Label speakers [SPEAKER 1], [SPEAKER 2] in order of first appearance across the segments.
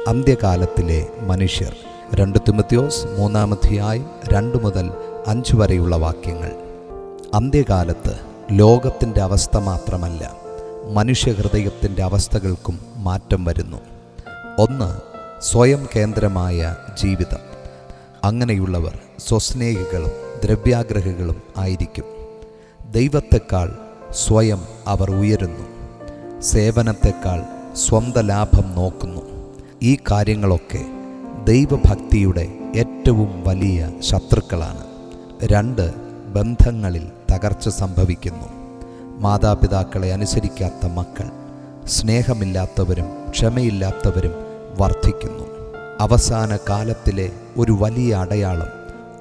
[SPEAKER 1] അന്ത്യകാലത്തിലെ മനുഷ്യർ. 2 തിമോഥെയോസ് 3 മുതൽ 5 വരെയുള്ള വാക്യങ്ങൾ. അന്ത്യകാലത്ത് ലോകത്തിൻ്റെ അവസ്ഥ മാത്രമല്ല, മനുഷ്യഹൃദയത്തിൻ്റെ അവസ്ഥകൾക്കും മാറ്റം വരുന്നു. 1. സ്വയം കേന്ദ്രമായ ജീവിതം. അങ്ങനെയുള്ളവർ സ്വസ്നേഹികളും ദ്രവ്യാഗ്രഹികളും ആയിരിക്കും. ദൈവത്തെക്കാൾ സ്വയം അവർ ഉയരുന്നു. സേവനത്തെക്കാൾ സ്വന്ത ലാഭം നോക്കുന്നു. ഈ കാര്യങ്ങളൊക്കെ ദൈവഭക്തിയുടെ ഏറ്റവും വലിയ ശത്രുക്കളാണ്. 2. ബന്ധങ്ങളിൽ തകർച്ച സംഭവിക്കുന്നു. മാതാപിതാക്കളെ അനുസരിക്കാത്ത മക്കൾ, സ്നേഹമില്ലാത്തവരും ക്ഷമയില്ലാത്തവരും വർദ്ധിക്കുന്നു. അവസാന കാലത്തിലെ ഒരു വലിയ അടയാളം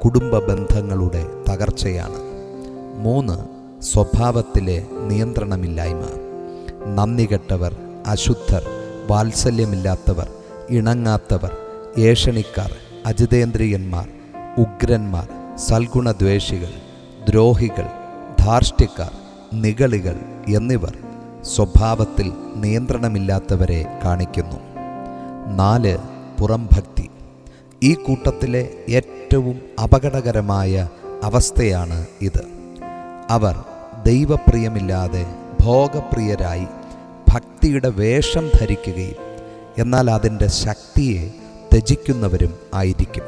[SPEAKER 1] കുടുംബ ബന്ധങ്ങളുടെ തകർച്ചയാണ്. 3. സ്വഭാവത്തിലെ നിയന്ത്രണമില്ലായ്മ. നന്ദികെട്ടവർ, അശുദ്ധർ, വാത്സല്യമില്ലാത്തവർ, ഇണങ്ങാത്തവർ, ഏഷണിക്കാർ, അജിതേന്ദ്രിയന്മാർ, ഉഗ്രന്മാർ, സൽഗുണദ്വേഷികൾ, ദ്രോഹികൾ, ധാർഷ്ട്യക്കാർ, നിഗളികൾ എന്നിവർ സ്വഭാവത്തിൽ നിയന്ത്രണമില്ലാത്തവരെ കാണിക്കുന്നു. 4. പുറംഭക്തി. ഈ കൂട്ടത്തിലെ ഏറ്റവും അപകടകരമായ അവസ്ഥയാണ് ഇത്. അവർ ദൈവപ്രിയമില്ലാതെ ഭോഗപ്രിയരായി ഭക്തിയുടെ വേഷം ധരിക്കുകയും എന്നാൽ അതിൻ്റെ ശക്തിയെ ത്യജിക്കുന്നവരും ആയിരിക്കും.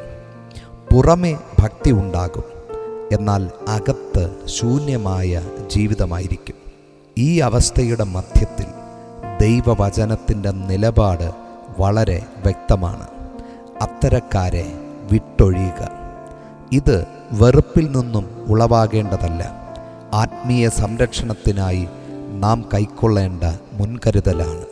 [SPEAKER 1] പുറമെ ഭക്തി ഉണ്ടാകും, എന്നാൽ അകത്ത് ശൂന്യമായ ജീവിതമായിരിക്കും. ഈ അവസ്ഥയുടെ മധ്യത്തിൽ ദൈവവചനത്തിൻ്റെ നിലപാട് വളരെ വ്യക്തമാണ്. അത്തരക്കാരെ വിട്ടൊഴിയുക. ഇത് വെറുപ്പിൽ നിന്നും ഉളവാകേണ്ടതല്ല, ആത്മീയ സംരക്ഷണത്തിനായി നാം കൈക്കൊള്ളേണ്ട മുൻകരുതലാണ്.